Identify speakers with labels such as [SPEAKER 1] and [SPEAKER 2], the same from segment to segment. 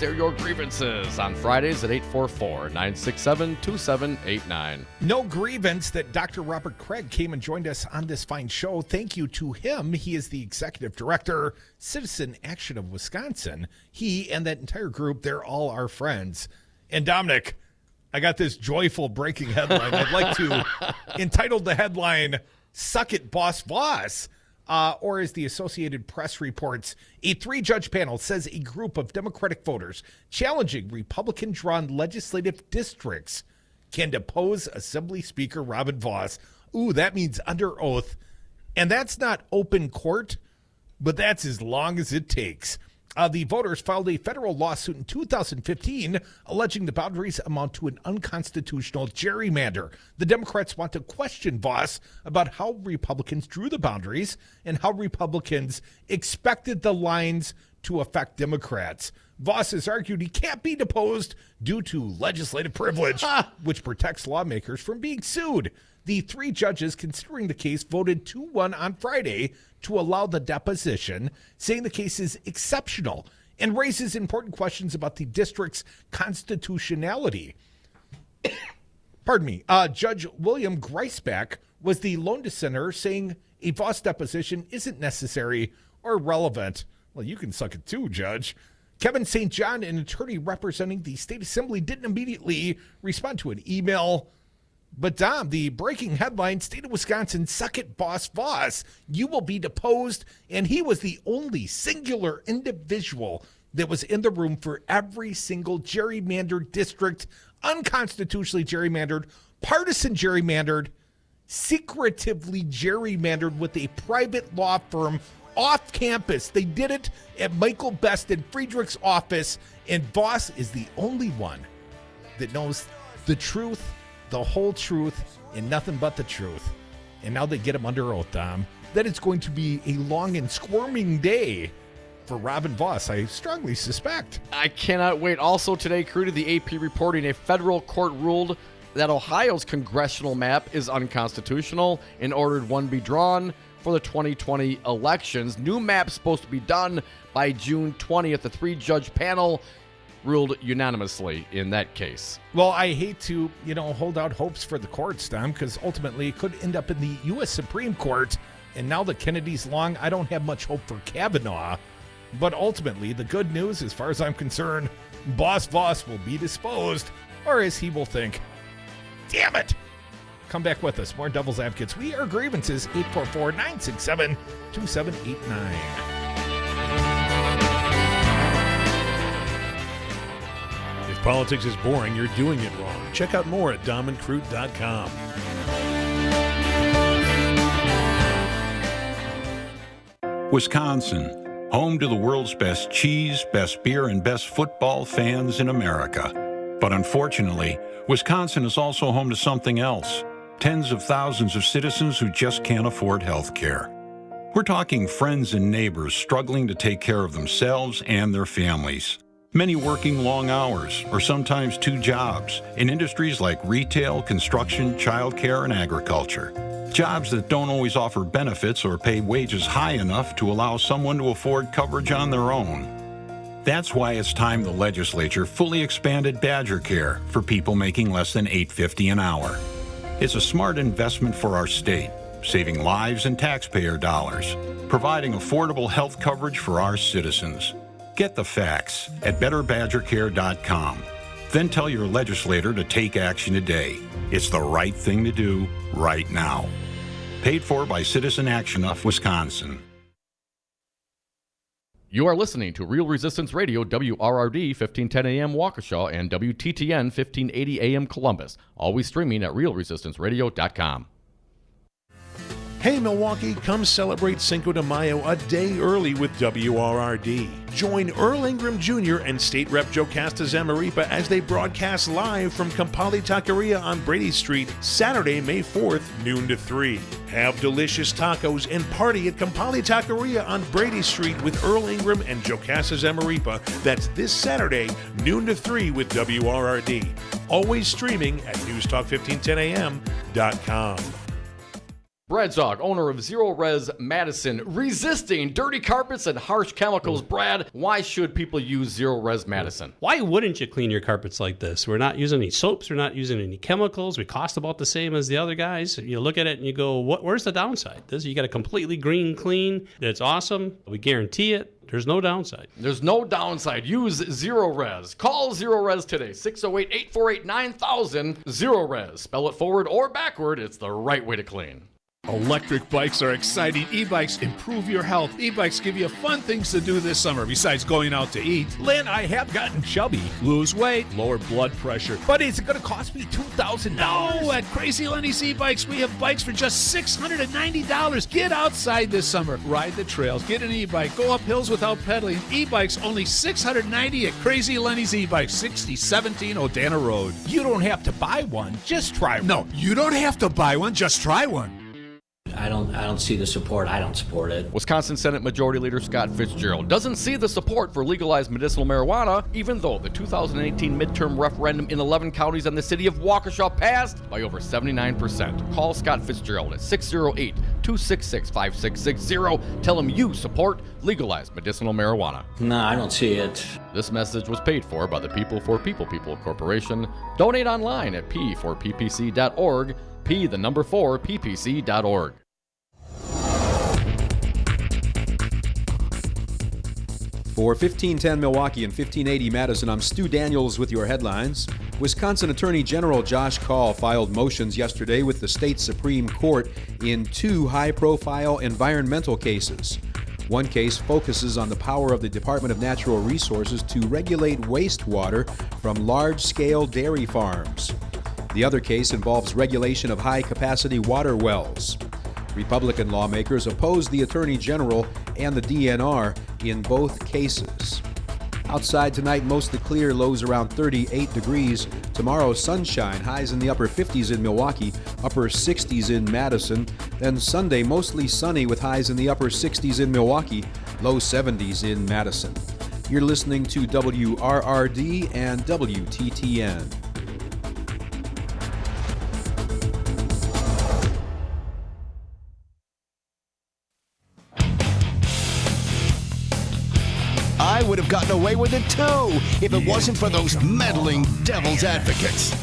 [SPEAKER 1] air your grievances on Fridays at 844-967-2789.
[SPEAKER 2] No grievance that Dr. Robert Craig came and joined us on this fine show. Thank you to him. He is the executive director, Citizen Action of Wisconsin. He and that entire group, they're all our friends. And Dominic, I got this joyful breaking headline. I'd like to entitle the headline, Suck It, Boss Voss. Or as the Associated Press reports, a 3-judge panel says a group of Democratic voters challenging Republican-drawn legislative districts can depose Assembly Speaker Robin Voss. Ooh, that means under oath. And that's not open court, but that's as long as it takes. The voters filed a federal lawsuit in 2015 alleging the boundaries amount to an unconstitutional gerrymander. The Democrats want to question Voss about how Republicans drew the boundaries and how Republicans expected the lines to affect Democrats. Voss has argued he can't be deposed due to legislative privilege, which protects lawmakers from being sued. The 3 judges considering the case voted 2-1 on Friday to allow the deposition, saying the case is exceptional and raises important questions about the district's constitutionality. Pardon me. Judge William Greisbach was the lone dissenter, saying a Voss deposition isn't necessary or relevant. Well, you can suck it too, Judge. Kevin St. John, an attorney representing the state assembly, didn't immediately respond to an email. But Dom, the breaking headline, State of Wisconsin, suck it, Boss Voss. You will be deposed. And he was the only singular individual that was in the room for every single gerrymandered district, unconstitutionally gerrymandered, partisan gerrymandered, secretively gerrymandered with a private law firm off campus. They did it at Michael Best and Friedrich's office. And Voss is the only one that knows the truth, the whole truth, and nothing but the truth. And now they get him under oath, Dom. That it's going to be a long and squirming day for Robin Voss, I strongly suspect.
[SPEAKER 1] I cannot wait. Also today, crew to the AP reporting, a federal court ruled that Ohio's congressional map is unconstitutional and ordered one be drawn for the 2020 elections. New map supposed to be done by June 20th. The 3-judge panel ruled unanimously in that case.
[SPEAKER 2] Well, I hate to, hold out hopes for the courts, Dom, because ultimately it could end up in the U.S. Supreme Court. And now that Kennedy's long, I don't have much hope for Kavanaugh. But ultimately, the good news, as far as I'm concerned, Boss Voss will be disposed, or as he will think. Damn it! Come back with us. More Devil's Advocates. We are grievances, 844-967-2789.
[SPEAKER 3] If politics is boring, you're doing it wrong. Check out more at domandcroot.com.
[SPEAKER 4] Wisconsin, home to the world's best cheese, best beer, and best football fans in America. But unfortunately, Wisconsin is also home to something else. Tens of thousands of citizens who just can't afford health care. We're talking friends and neighbors struggling to take care of themselves and their families. Many working long hours, or sometimes 2 jobs, in industries like retail, construction, childcare, and agriculture. Jobs that don't always offer benefits or pay wages high enough to allow someone to afford coverage on their own. That's why it's time the legislature fully expanded Badger Care for people making less than $8.50 an hour. It's a smart investment for our state, saving lives and taxpayer dollars, providing affordable health coverage for our citizens. Get the facts at betterbadgercare.com. Then tell your legislator to take action today. It's the right thing to do right now. Paid for by Citizen Action of Wisconsin.
[SPEAKER 1] You are listening to Real Resistance Radio, WRRD 1510 AM Waukesha and WTTN 1580 AM Columbus. Always streaming at realresistanceradio.com.
[SPEAKER 3] Hey Milwaukee, come celebrate Cinco de Mayo a day early with WRRD. Join Earl Ingram Jr. and State Rep Joe Castas-Amaripa as they broadcast live from Kampali Taqueria on Brady Street, Saturday, May 4th, noon to 3. Have delicious tacos and party at Kampali Taqueria on Brady Street with Earl Ingram and Joe Castas-Amaripa. That's this Saturday, noon to 3 with WRRD. Always streaming at newstalk1510am.com.
[SPEAKER 1] Brad Zog, owner of Zero Res Madison, resisting dirty carpets and harsh chemicals. Brad, why should people use Zero Res Madison?
[SPEAKER 5] Why wouldn't you clean your carpets like this? We're not using any soaps. We're not using any chemicals. We cost about the same as the other guys. You look at it and you go, where's the downside? You got a completely green clean. It's awesome. We guarantee it. There's no downside.
[SPEAKER 1] There's no downside. Use Zero Res. Call Zero Res today. 608-848-9000. Zero Res. Spell it forward or backward. It's the right way to clean.
[SPEAKER 3] Electric bikes are exciting. E-bikes improve your health. E-bikes give you fun things to do this summer besides going out to eat.
[SPEAKER 2] Lynn, I have gotten chubby.
[SPEAKER 3] Lose weight, lower blood pressure.
[SPEAKER 2] But is it going to cost me $2,000?
[SPEAKER 3] No, at Crazy Lenny's E-Bikes, we have bikes for just $690. Get outside this summer. Ride the trails. Get an e-bike. Go up hills without pedaling. E-bikes only $690 at Crazy Lenny's E-Bikes, 6017 Odana Road.
[SPEAKER 2] You don't have to buy one. Just try one.
[SPEAKER 3] No, you don't have to buy one. Just try one.
[SPEAKER 6] I don't see the support. I don't support it.
[SPEAKER 1] Wisconsin Senate Majority Leader Scott Fitzgerald doesn't see the support for legalized medicinal marijuana, even though the 2018 midterm referendum in 11 counties and the city of Waukesha passed by over 79%. Call Scott Fitzgerald at 608-266-5660. Tell him you support legalized medicinal marijuana.
[SPEAKER 6] No, I don't see it.
[SPEAKER 1] This message was paid for by the People for People Corporation. Donate online at p4ppc.org, p4ppc.org.
[SPEAKER 7] For 1510 Milwaukee and 1580 Madison, I'm Stu Daniels with your headlines. Wisconsin Attorney General Josh Kaul filed motions yesterday with the state Supreme Court in two high-profile environmental cases. One case focuses on the power of the Department of Natural Resources to regulate wastewater from large-scale dairy farms. The other case involves regulation of high-capacity water wells. Republican lawmakers opposed the Attorney General and the DNR in both cases. Outside tonight, mostly clear, lows around 38 degrees. Tomorrow, sunshine, highs in the upper 50s in Milwaukee, upper 60s in Madison. Then Sunday, mostly sunny with highs in the upper 60s in Milwaukee, low 70s in Madison. You're listening to WRRD and WTTN.
[SPEAKER 8] I would have gotten away with it too if it wasn't for those meddling devil's advocates.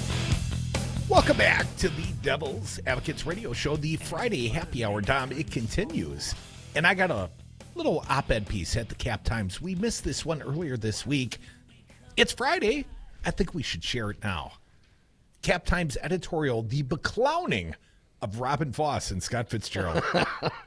[SPEAKER 2] Welcome back to the Devil's Advocates Radio Show, the Friday happy hour. Dom, it continues. And I got a little op-ed piece at the Cap Times. We missed this one earlier this week. It's Friday. I think we should share it now. Cap Times editorial, the beclowning of Robin Voss and Scott Fitzgerald.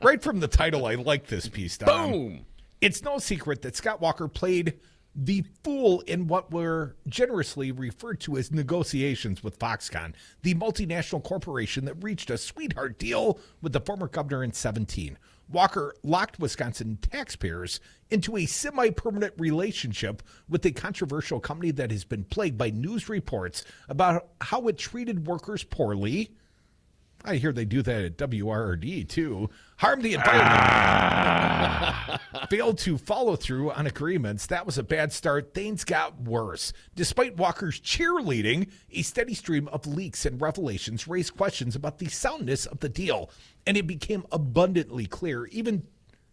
[SPEAKER 2] Right from the title, I like this piece, Dom.
[SPEAKER 1] Boom!
[SPEAKER 2] It's no secret that Scott Walker played the fool in what were generously referred to as negotiations with Foxconn, the multinational corporation that reached a sweetheart deal with the former governor in 2017. Walker locked Wisconsin taxpayers into a semi-permanent relationship with a controversial company that has been plagued by news reports about how it treated workers poorly. I hear they do that at WRRD, too. Harm the environment. Failed to follow through on agreements. That was a bad start. Things got worse. Despite Walker's cheerleading, a steady stream of leaks and revelations raised questions about the soundness of the deal. And it became abundantly clear, even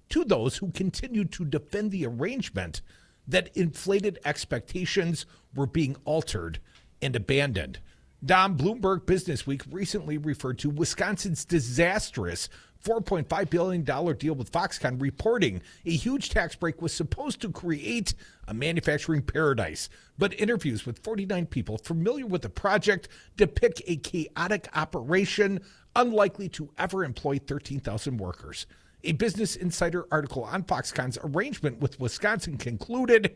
[SPEAKER 2] to those who continued to defend the arrangement, that inflated expectations were being altered and abandoned. Dom, Bloomberg Businessweek recently referred to Wisconsin's disastrous $4.5 billion deal with Foxconn, reporting a huge tax break was supposed to create a manufacturing paradise. But interviews with 49 people familiar with the project depict a chaotic operation unlikely to ever employ 13,000 workers. A Business Insider article on Foxconn's arrangement with Wisconsin concluded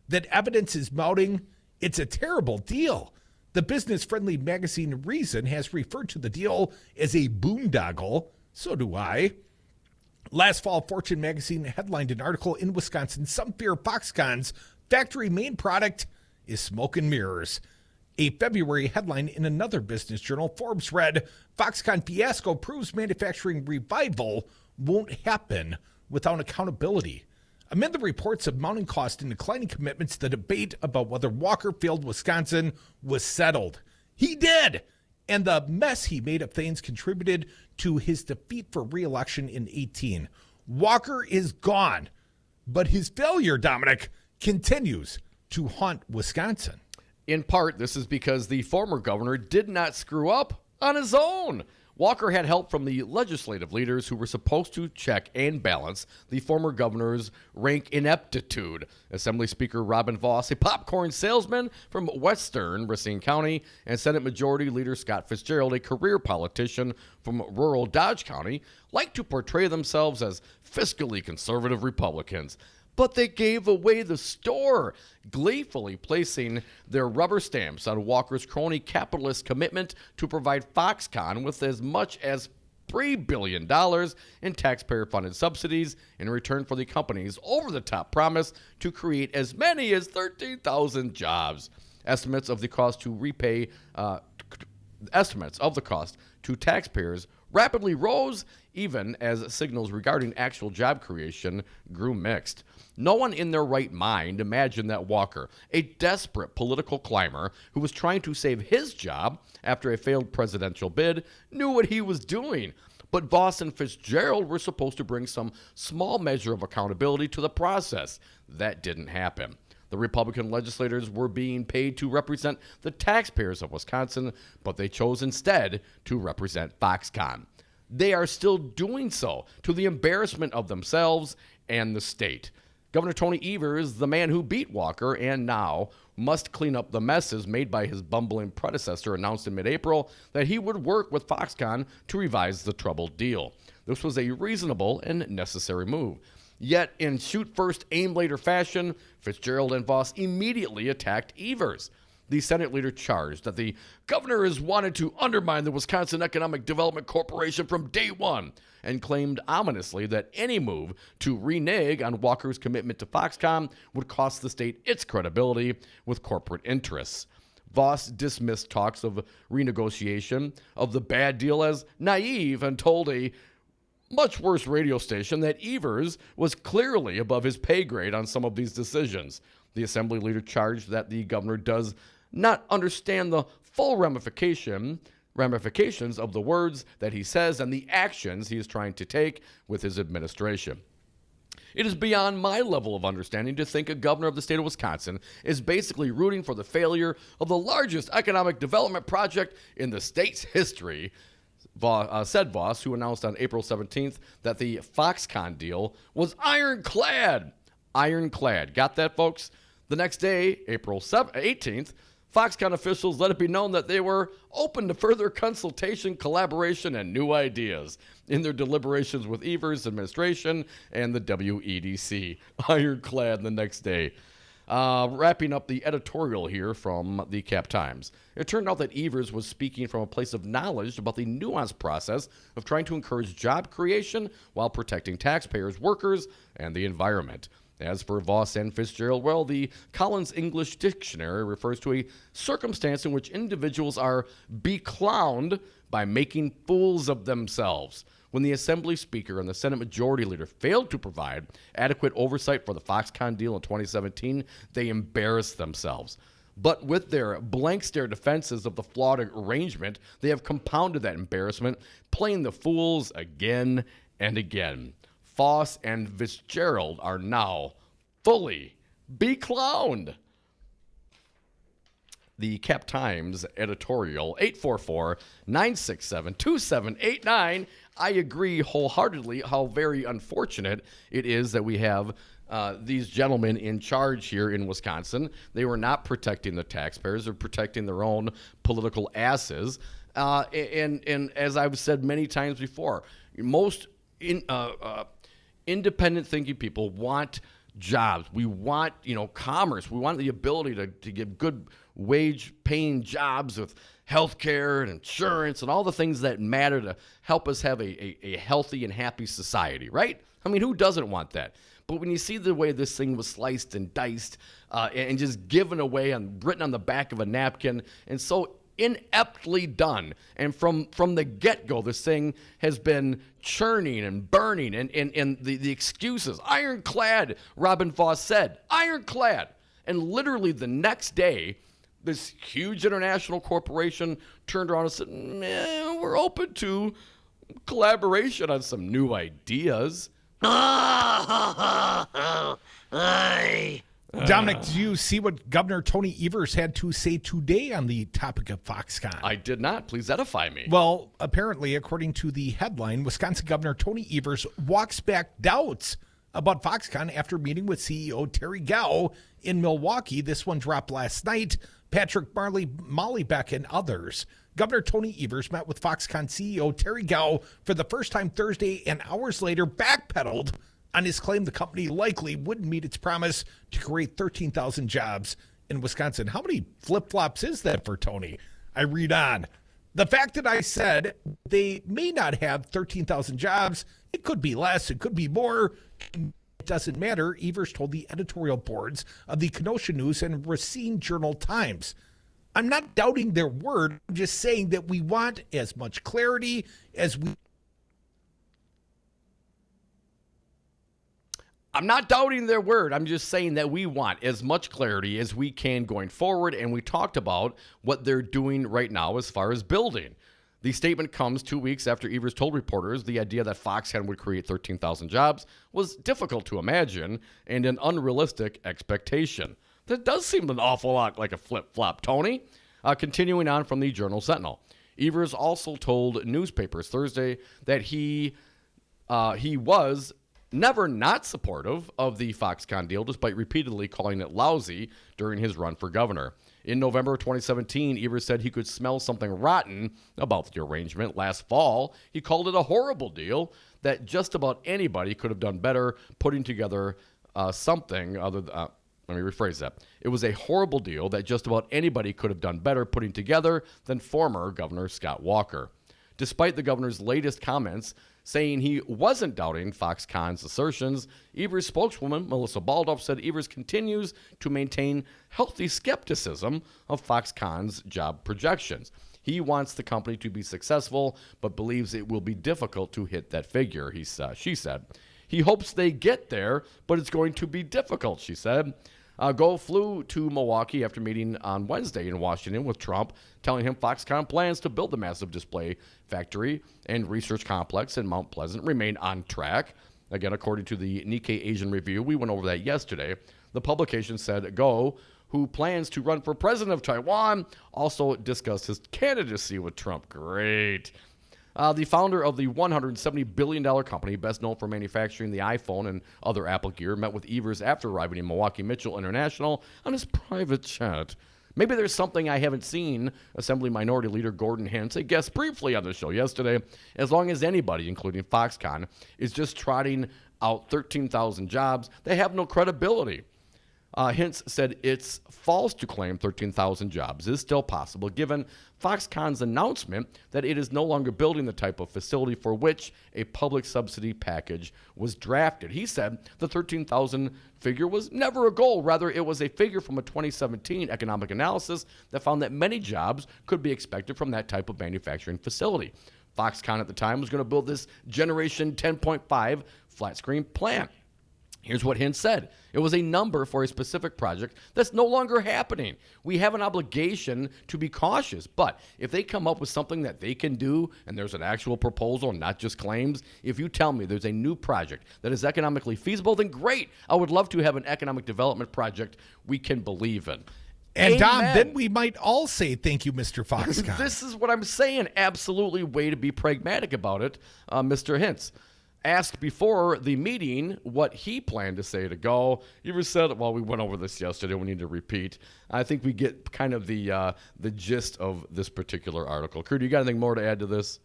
[SPEAKER 2] that evidence is mounting it's a terrible deal. The business-friendly magazine Reason has referred to the deal as a boondoggle. So do I. Last fall, Fortune magazine headlined an article in Wisconsin. Some fear Foxconn's factory main product is smoke and mirrors. A February headline in another business journal, Forbes, read, Foxconn fiasco proves manufacturing revival won't happen without accountability. Amid the reports of mounting costs and declining commitments, the debate about whether Walker failed Wisconsin was settled. He did. and the mess he made of things contributed to his defeat for re-election in 2018. Walker is gone, but his failure, Dominic, continues to haunt Wisconsin.
[SPEAKER 1] In part, this is because the former governor did not screw up on his own. Walker had help from the legislative leaders who were supposed to check and balance the former governor's rank ineptitude. Assembly Speaker Robin Vos, a popcorn salesman from western Racine County, and Senate Majority Leader Scott Fitzgerald, a career politician from rural Dodge County, like to portray themselves as fiscally conservative Republicans. But they gave away the store, gleefully placing their rubber stamps on Walker's crony capitalist commitment to provide Foxconn with as much as $3 billion in taxpayer-funded subsidies in return for the company's over-the-top promise to create as many as 13,000 jobs. Estimates of the cost to taxpayers rapidly rose, even as signals regarding actual job creation grew mixed. No one in their right mind imagined that Walker, a desperate political climber who was trying to save his job after a failed presidential bid, knew what he was doing. But Vos and Fitzgerald were supposed to bring some small measure of accountability to the process. That didn't happen. The Republican legislators were being paid to represent the taxpayers of Wisconsin, but they chose instead to represent Foxconn. They are still doing so, to the embarrassment of themselves and the state. Governor Tony Evers, the man who beat Walker and now must clean up the messes made by his bumbling predecessor, announced in mid-April that he would work with Foxconn to revise the troubled deal. This was a reasonable and necessary move. Yet, in shoot first, aim later fashion, Fitzgerald and Vos immediately attacked Evers. The Senate leader charged that the governor has wanted to undermine the Wisconsin Economic Development Corporation from day one, and claimed ominously that any move to renege on Walker's commitment to Foxconn would cost the state its credibility with corporate interests. Vos dismissed talks of renegotiation of the bad deal as naive and told a much worse radio station that Evers was clearly above his pay grade on some of these decisions. The assembly leader charged that the governor does not understand the full ramifications of the words that he says and the actions he is trying to take with his administration. It is beyond my level of understanding to think a governor of the state of Wisconsin is basically rooting for the failure of the largest economic development project in the state's history, said Vos, who announced on April 17th that the Foxconn deal was ironclad. Ironclad. Got that, folks? The next day, April 18th, Foxconn officials let it be known that they were open to further consultation, collaboration, and new ideas in their deliberations with Evers' administration and the WEDC. Ironclad the next day. Wrapping up the editorial here from the Cap Times. It turned out that Evers was speaking from a place of knowledge about the nuanced process of trying to encourage job creation while protecting taxpayers, workers, and the environment. As for Vos and Fitzgerald, well, the Collins English Dictionary refers to a circumstance in which individuals are beclowned by making fools of themselves. When the Assembly Speaker and the Senate Majority Leader failed to provide adequate oversight for the Foxconn deal in 2017, they embarrassed themselves. But with their blank stare defenses of the flawed arrangement, they have compounded that embarrassment, playing the fools again and again. Vos and Fitzgerald are now fully beclowned. The Cap Times editorial, 844-967-2789. I agree wholeheartedly how very unfortunate it is that we have these gentlemen in charge here in Wisconsin. They were not protecting the taxpayers. They're protecting their own political asses. And as I've said many times before, most independent thinking people want jobs. We want, commerce. We want the ability to give good wage paying jobs with health care and insurance and all the things that matter to help us have a healthy and happy society, right? I mean, who doesn't want that? But when you see the way this thing was sliced and diced and just given away and written on the back of a napkin and so ineptly done, and from the get-go, this thing has been churning and burning, and the excuses, ironclad, Robin Vos said, ironclad. And literally the next day, this huge international corporation turned around and said, man, we're open to collaboration on some new ideas.
[SPEAKER 2] Dominic, do you see what Governor Tony Evers had to say today on the topic of Foxconn?
[SPEAKER 1] I did not. Please edify me.
[SPEAKER 2] Well, apparently, according to the headline, Wisconsin Governor Tony Evers walks back doubts about Foxconn after meeting with CEO Terry Gao in Milwaukee. This one dropped last night. Patrick Mollybeck and others. Governor Tony Evers met with Foxconn CEO Terry Gao for the first time Thursday, and hours later backpedaled on his claim the company likely wouldn't meet its promise to create 13,000 jobs in Wisconsin. How many flip-flops is that for Tony? I read on. The fact that I said they may not have 13,000 jobs, it could be less, it could be more, it doesn't matter, Evers told the editorial boards of the Kenosha News and Racine Journal-Times. I'm not doubting their word. I'm just saying that we want as much clarity as we...
[SPEAKER 1] I'm not doubting their word. I'm just saying that we want as much clarity as we can going forward, and we talked about what they're doing right now as far as building. The statement comes 2 weeks after Evers told reporters the idea that Foxconn would create 13,000 jobs was difficult to imagine and an unrealistic expectation. That does seem an awful lot like a flip-flop, Tony. Continuing on from the Journal-Sentinel. Evers also told newspapers Thursday that he was never not supportive of the Foxconn deal, despite repeatedly calling it lousy during his run for governor. In November of 2017, Evers said he could smell something rotten about the arrangement. Last fall, he called it a horrible deal that just about anybody could have done better putting together something other than... Let me rephrase that. It was a horrible deal that just about anybody could have done better putting together than former Governor Scott Walker. Despite the governor's latest comments saying he wasn't doubting Foxconn's assertions, Evers' spokeswoman, Melissa Baldoff, said Evers continues to maintain healthy skepticism of Foxconn's job projections. He wants the company to be successful, but believes it will be difficult to hit that figure, she said. He hopes they get there, but it's going to be difficult, she said. Go flew to Milwaukee after meeting on Wednesday in Washington with Trump, telling him Foxconn plans to build the massive display factory and research complex in Mount Pleasant remain on track. Again, according to the Nikkei Asian Review, we went over that yesterday. The publication said Go, who plans to run for president of Taiwan, also discussed his candidacy with Trump. Great. The founder of the $170 billion company, best known for manufacturing the iPhone and other Apple gear, met with Evers after arriving in Milwaukee Mitchell International on his private jet. Maybe there's something I haven't seen, Assembly Minority Leader Gordon Hintz, a guest briefly on the show yesterday. As long as anybody, including Foxconn, is just trotting out 13,000 jobs, they have no credibility. Hintz said it's false to claim 13,000 jobs is still possible, given Foxconn's announcement that it is no longer building the type of facility for which a public subsidy package was drafted. He said the 13,000 figure was never a goal. Rather, it was a figure from a 2017 economic analysis that found that many jobs could be expected from that type of manufacturing facility. Foxconn at the time was going to build this Generation 10.5 flat-screen plant. Here's what Hintz said. It was a number for a specific project that's no longer happening. We have an obligation to be cautious, but if they come up with something that they can do and there's an actual proposal and not just claims, if you tell me there's a new project that is economically feasible, then great. I would love to have an economic development project we can believe in.
[SPEAKER 2] And
[SPEAKER 1] Amen.
[SPEAKER 2] Dom, then we might all say thank you, Mr. Foxconn.
[SPEAKER 1] This is what I'm saying. Absolutely way to be pragmatic about it, Mr. Hintz. Asked before the meeting what he planned to say to Go, Evers said, well, we went over this yesterday. We need to repeat. I think we get kind of the gist of this particular article. Kurt, you got anything more to add to this?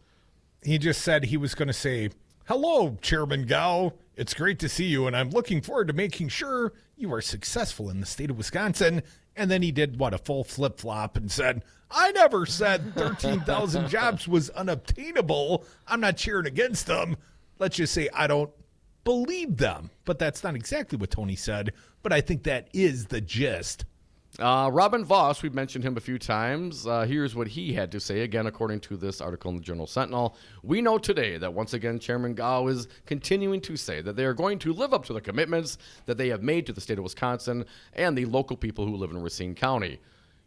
[SPEAKER 2] He just said he was going to say, hello, Chairman Gao. It's great to see you, and I'm looking forward to making sure you are successful in the state of Wisconsin. And then he did, a full flip-flop and said, I never said 13,000 jobs was unobtainable. I'm not cheering against them. Let's just say I don't believe them. But that's not exactly what Tony said. But I think that is the gist.
[SPEAKER 1] Robin Voss, we've mentioned him a few times. Here's what he had to say, again, according to this article in the Journal-Sentinel. We know today that once again Chairman Gao is continuing to say that they are going to live up to the commitments that they have made to the state of Wisconsin and the local people who live in Racine County.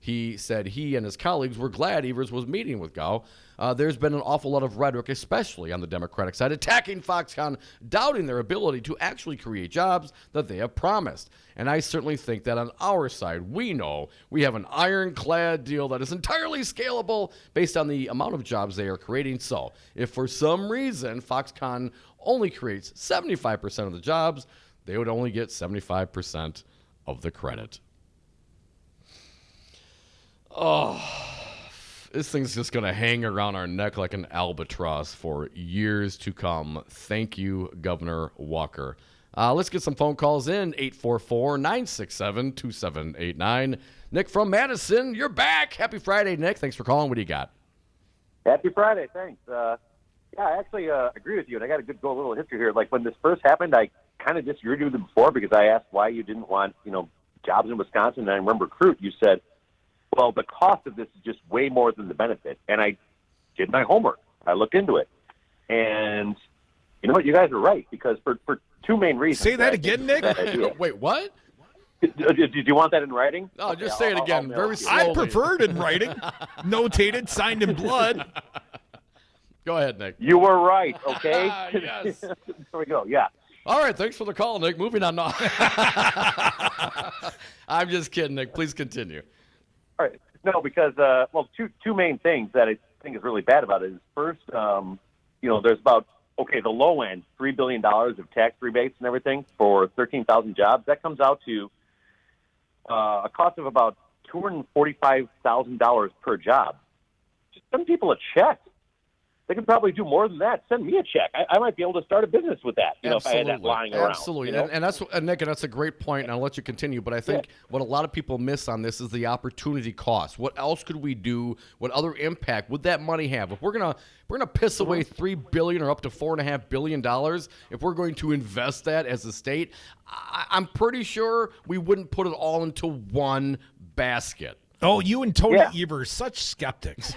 [SPEAKER 1] He said he and his colleagues were glad Evers was meeting with Gao. There's been an awful lot of rhetoric, especially on the Democratic side, attacking Foxconn, doubting their ability to actually create jobs that they have promised. And I certainly think that on our side, we know we have an ironclad deal that is entirely scalable based on the amount of jobs they are creating. So if for some reason Foxconn only creates 75% of the jobs, they would only get 75% of the credit. Oh, this thing's just going to hang around our neck like an albatross for years to come. Thank you, Governor Walker. Let's get some phone calls in. 844-967-2789. Nick from Madison, you're back. Happy Friday, Nick. Thanks for calling. What do you got?
[SPEAKER 9] Happy Friday. Thanks. I actually agree with you, and I got a little history here. Like, when this first happened, I kind of disagreed with you before because I asked why you didn't want, jobs in Wisconsin, and I remember, Crute, you said, well, the cost of this is just way more than the benefit. And I did my homework. I looked into it. And you know what? You guys are right, because for two main reasons.
[SPEAKER 2] Say that again, Nick?
[SPEAKER 1] Wait, what?
[SPEAKER 9] Did you want that in writing?
[SPEAKER 1] No, just say it again. Very slowly.
[SPEAKER 2] I prefer it in writing. Notated, signed in blood.
[SPEAKER 1] Go ahead, Nick.
[SPEAKER 9] You were right, okay?
[SPEAKER 1] Yes.
[SPEAKER 9] There we go, yeah.
[SPEAKER 1] All right, thanks for the call, Nick. Moving on. No. I'm just kidding, Nick. Please continue.
[SPEAKER 9] All right. No, because, two main things that I think is really bad about it is, first, there's about, the low end, $3 billion of tax rebates and everything for 13,000 jobs. That comes out to a cost of about $245,000 per job. Just send people a check. They could probably do more than that. Send me a check. I might be able to start a business with that, if I had that lying around.
[SPEAKER 1] Absolutely. And that's, Nick, and that's a great point, and I'll let you continue. But I think what a lot of people miss on this is the opportunity cost. What else could we do? What other impact would that money have? If we're gonna piss away $3 billion or up to $4.5 billion, if we're going to invest that as a state, I'm pretty sure we wouldn't put it all into one basket.
[SPEAKER 2] Oh, you and Tony Evers, such skeptics.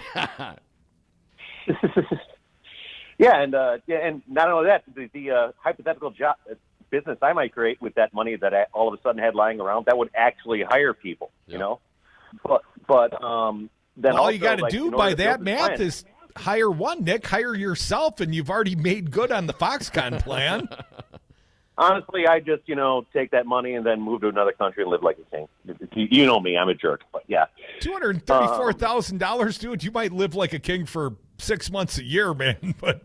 [SPEAKER 9] and not only that, the hypothetical job business I might create with that money that I all of a sudden had lying around, that would actually hire people, But then
[SPEAKER 2] all
[SPEAKER 9] also,
[SPEAKER 2] you got to do by that math is hire one, Nick. Hire yourself, and you've already made good on the Foxconn plan.
[SPEAKER 9] Honestly, I just, take that money and then move to another country and live like a king. You know me, I'm a jerk, but yeah.
[SPEAKER 2] $234,000, dude. You might live like a king for 6 months a year, man. But,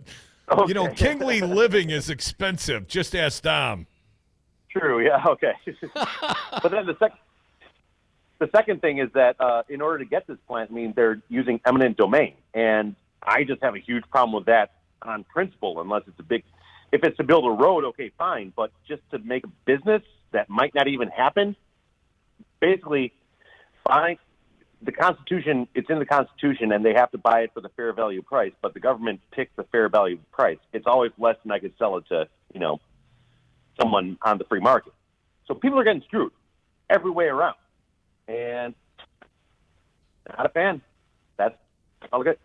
[SPEAKER 2] kingly living is expensive. Just ask Dom.
[SPEAKER 9] True, yeah, okay. But then the second thing is that in order to get this plant, they're using eminent domain. And I just have a huge problem with that on principle, unless it's if it's to build a road, okay, fine. But just to make a business that might not even happen, basically, fine. The Constitution, it's in the Constitution, and they have to buy it for the fair value price, but the government picks the fair value price. It's always less than I could sell it to, someone on the free market. So people are getting screwed every way around. And not a fan. That's all good.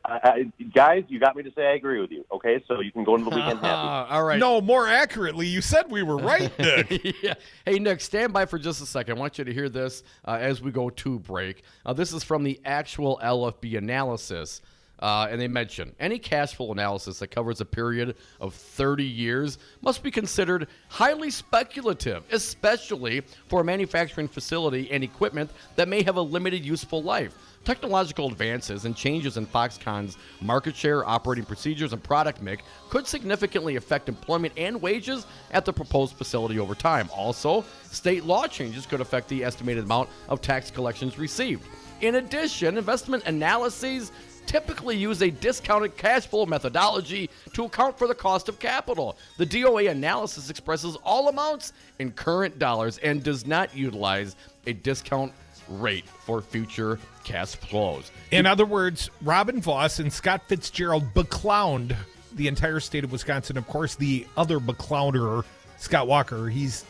[SPEAKER 9] Guys, you got me to say I agree with you, okay? So you can go into the weekend happy.
[SPEAKER 1] All right.
[SPEAKER 2] No, more accurately, you said we were right, Nick.
[SPEAKER 1] Yeah. Hey, Nick, stand by for just a second. I want you to hear this as we go to break. This is from the actual LFB analysis. And they mention any cash flow analysis that covers a period of 30 years must be considered highly speculative, especially for a manufacturing facility and equipment that may have a limited useful life. Technological advances and changes in Foxconn's market share, operating procedures, and product mix could significantly affect employment and wages at the proposed facility over time. Also, state law changes could affect the estimated amount of tax collections received. In addition, investment analyses typically use a discounted cash flow methodology to account for the cost of capital. The DOA analysis expresses all amounts in current dollars and does not utilize a discount rate for future cash flows.
[SPEAKER 2] In other words, Robin Voss and Scott Fitzgerald beclowned the entire state of Wisconsin. Of course, the other beclowner, Scott Walker, he's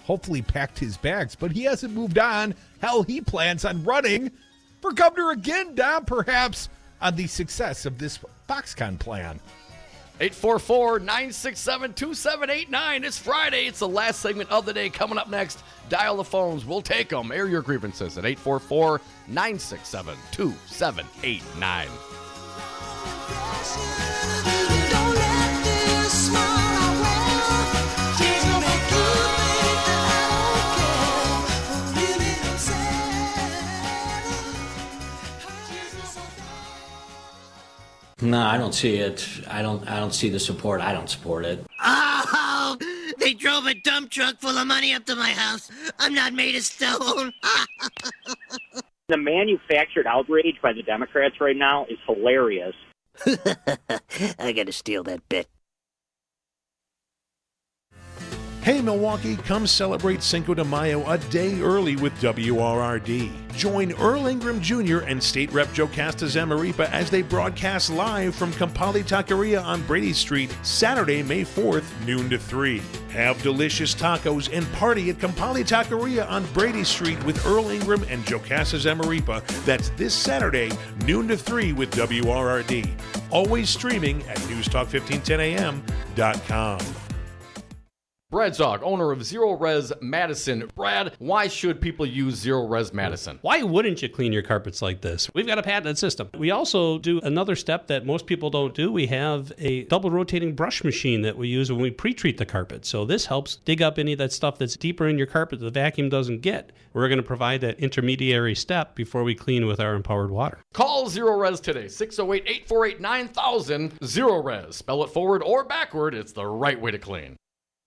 [SPEAKER 2] hopefully packed his bags, but he hasn't moved on. Hell, he plans on running for governor again, Dom, perhaps on the success of this Foxconn plan.
[SPEAKER 1] 844-967-2789. It's Friday. It's the last segment of the day. Coming up next, dial the phones. We'll take them. Air your grievances at 844-967-2789.
[SPEAKER 6] No, I don't see it. I don't see the support. I don't support it.
[SPEAKER 10] Oh, they drove a dump truck full of money up to my house. I'm not made of stone.
[SPEAKER 11] The manufactured outrage by the Democrats right now is hilarious.
[SPEAKER 10] I gotta steal that bit.
[SPEAKER 3] Hey Milwaukee, come celebrate Cinco de Mayo a day early with WRRD. Join Earl Ingram Jr. and State Rep Joe Castas-Amaripa as they broadcast live from Campali Taqueria on Brady Street, Saturday, May 4th, noon to 3. Have delicious tacos and party at Campali Taqueria on Brady Street with Earl Ingram and Joe Castas-Amaripa. That's this Saturday, noon to 3 with WRRD. Always streaming at newstalk1510am.com.
[SPEAKER 1] Brad Zog, owner of Zero Res Madison. Brad, why should people use Zero Res Madison?
[SPEAKER 5] Why wouldn't you clean your carpets like this? We've got a patented system. We also do another step that most people don't do. We have a double rotating brush machine that we use when we pre-treat the carpet. So this helps dig up any of that stuff that's deeper in your carpet that the vacuum doesn't get. We're going to provide that intermediary step before we clean with our empowered water.
[SPEAKER 1] Call Zero Res today, 608-848-9000. Zero Res. Spell it forward or backward. It's the right way to clean.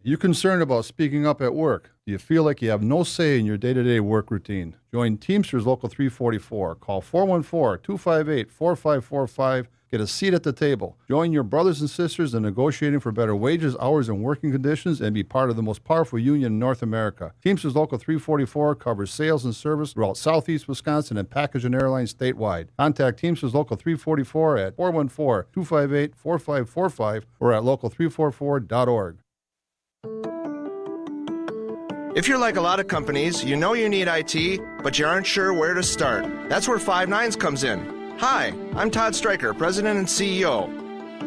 [SPEAKER 12] You concerned about speaking up at work? Do you feel like you have no say in your day-to-day work routine? Join Teamsters Local 344. Call 414-258-4545. Get a seat at the table. Join your brothers and sisters in negotiating for better wages, hours, and working conditions, and be part of the most powerful union in North America. Teamsters Local 344 covers sales and service throughout Southeast Wisconsin and package and airlines statewide. Contact Teamsters Local 344 at 414-258-4545 or at local344.org.
[SPEAKER 13] If you're like a lot of companies, you know you need IT, but you aren't sure where to start. That's where Five Nines comes in. Hi, I'm Todd Stryker, President and CEO.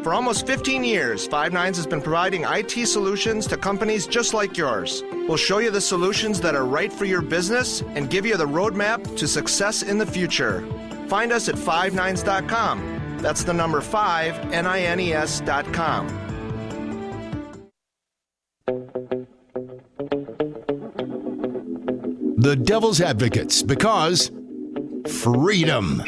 [SPEAKER 13] For almost 15 years, Five Nines has been providing IT solutions to companies just like yours. We'll show you the solutions that are right for your business and give you the roadmap to success in the future. Find us at fivenines.com. That's the number 5, NINES.com.
[SPEAKER 8] The Devil's Advocates, because freedom.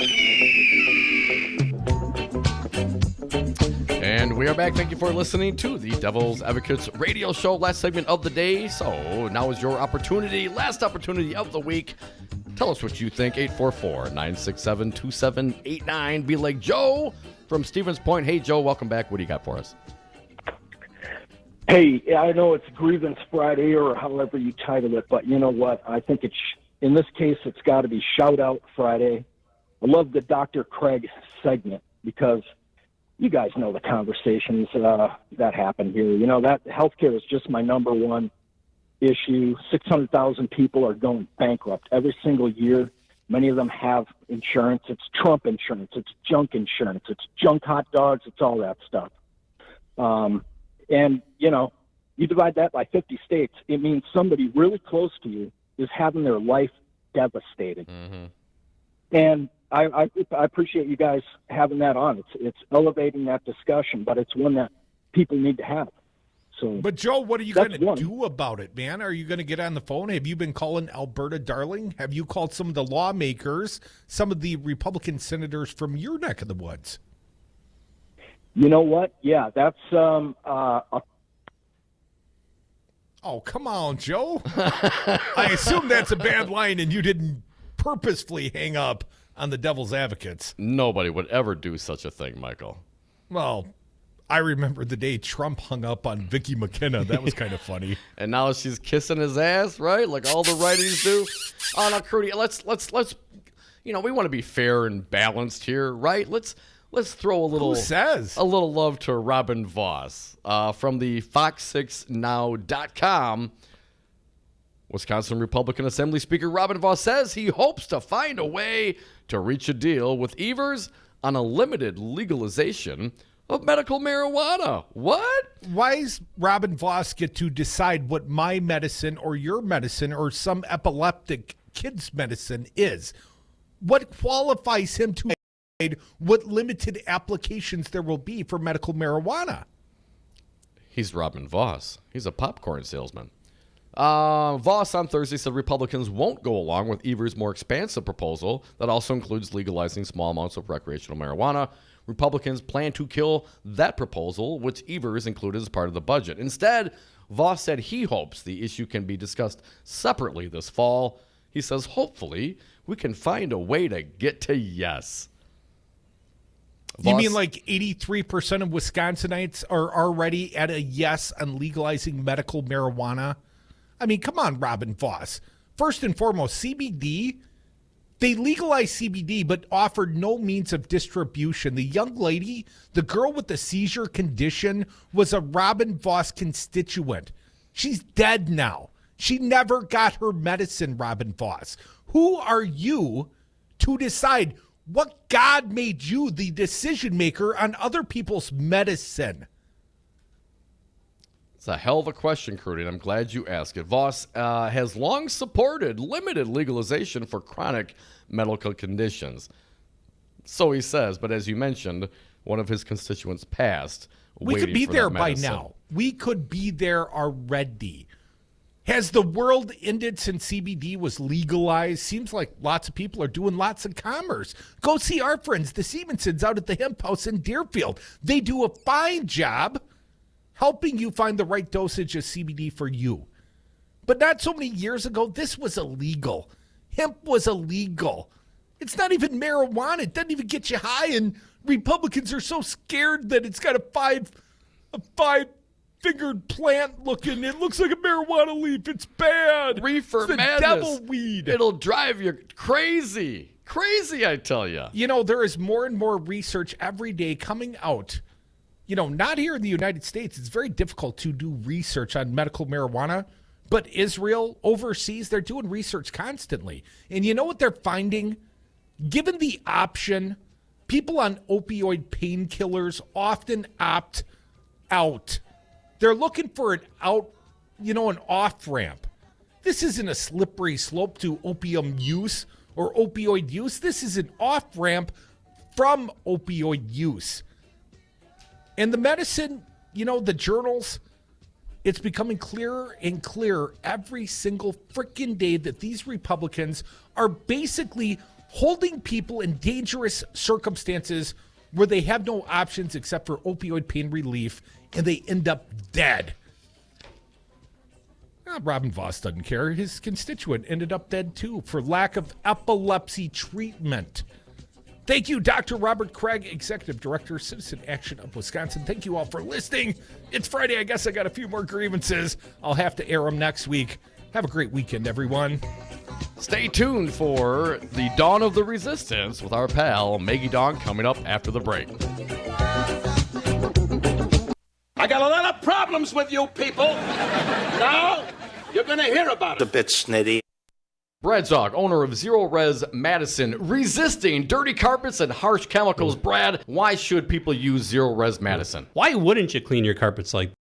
[SPEAKER 1] And we are back. Thank you for listening to the Devil's Advocates radio show. Last segment of the day. So now is your opportunity. Last opportunity of the week. Tell us what you think. 844-967-2789. Be like Joe from Stevens Point. Hey, Joe, welcome back. What do you got for us?
[SPEAKER 14] Hey, I know it's Grievance Friday or however you title it, but you know what? I think in this case, it's got to be Shout Out Friday. I love the Dr. Craig segment because you guys know the conversations that happen here. You know, that healthcare is just my number one issue. 600,000 people are going bankrupt every single year. Many of them have insurance. It's Trump insurance. It's junk insurance. It's junk hot dogs. It's all that stuff. And, you know, you divide that by 50 states, it means somebody really close to you is having their life devastated. Mm-hmm. And I appreciate you guys having that on. It's elevating that discussion, but it's one that people need to have. So,
[SPEAKER 2] but, Joe, what are you going to do about it, man? Are you going to get on the phone? Have you been calling Alberta darling? Have you called some of the lawmakers, some of the Republican senators from your neck of the woods?
[SPEAKER 14] You know what? Yeah, that's
[SPEAKER 2] Oh, come on, Joe. I assume that's a bad line and you didn't purposefully hang up on the Devil's Advocates.
[SPEAKER 1] Nobody would ever do such a thing, Michael.
[SPEAKER 2] Well, I remember the day Trump hung up on Vicky McKenna. That was kind of funny.
[SPEAKER 1] And now she's kissing his ass, right? Like all the righties do. Oh, no, Crudy, let's, you know, we want to be fair and balanced here, right? Let's throw a little love to Robin Voss from the Fox6Now.com. Wisconsin Republican Assembly Speaker Robin Voss says he hopes to find a way to reach a deal with Evers on a limited legalization of medical marijuana. What?
[SPEAKER 2] Why does Robin Voss get to decide what my medicine or your medicine or some epileptic kid's medicine is? What qualifies him to decide what limited applications there will be for medical marijuana?
[SPEAKER 1] He's Robin Voss. He's a popcorn salesman. Voss on Thursday said Republicans won't go along with Evers' more expansive proposal that also includes legalizing small amounts of recreational marijuana. Republicans plan to kill that proposal, which Evers included as part of the budget. Instead, Voss said he hopes the issue can be discussed separately this fall. He says, hopefully, we can find a way to get to yes.
[SPEAKER 2] You mean like 83% of Wisconsinites are already at a yes on legalizing medical marijuana? I mean, come on, Robin Voss. First and foremost, CBD, they legalized CBD but offered no means of distribution. The young lady, the girl with the seizure condition, was a Robin Voss constituent. She's dead now. She never got her medicine, Robin Voss. Who are you to decide what God made you the decision maker on other people's medicine?
[SPEAKER 1] It's a hell of a question, Crudy, and I'm glad you asked it. Voss has long supported limited legalization for chronic medical conditions. So he says, but as you mentioned, one of his constituents passed.
[SPEAKER 2] We could be there by now. We could be there already. Has the world ended since CBD was legalized? Seems like lots of people are doing lots of commerce. Go see our friends, the Siemensons, out at the Hemp House in Deerfield. They do a fine job helping you find the right dosage of CBD for you. But not so many years ago, this was illegal. Hemp was illegal. It's not even marijuana. It doesn't even get you high, and Republicans are so scared that it's got a five-fingered plant looking. It looks like a marijuana leaf. It's bad.
[SPEAKER 1] Reefer
[SPEAKER 2] it's the
[SPEAKER 1] madness.
[SPEAKER 2] devil weed.
[SPEAKER 1] It'll drive you crazy. Crazy, I tell you.
[SPEAKER 2] You know, there is more and more research every day coming out. You know, not here in the United States. It's very difficult to do research on medical marijuana. But Israel, overseas, they're doing research constantly. And you know what they're finding? Given the option, people on opioid painkillers often opt out. They're looking for an an off-ramp. This isn't a slippery slope to opium use or opioid use. This is an off-ramp from opioid use. And the medicine, the journals, it's becoming clearer and clearer every single freaking day that these Republicans are basically holding people in dangerous circumstances where they have no options except for opioid pain relief, and they end up dead. Robin Voss doesn't care. His constituent ended up dead too for lack of epilepsy treatment. Thank you, Dr. Robert Craig, Executive Director, Citizen Action of Wisconsin. Thank you all for listening. It's Friday. I guess I got a few more grievances. I'll have to air them next week. Have a great weekend, everyone.
[SPEAKER 1] Stay tuned for the Dawn of the Resistance with our pal, Maggie Dawn, coming up after the break.
[SPEAKER 15] I got a lot of problems with you people. Now, you're going to hear about it.
[SPEAKER 16] A bit snitty.
[SPEAKER 1] Brad Zog, owner of Zero Res Madison, resisting dirty carpets and harsh chemicals. Brad, why should people use Zero Res Madison?
[SPEAKER 5] Why wouldn't you clean your carpets like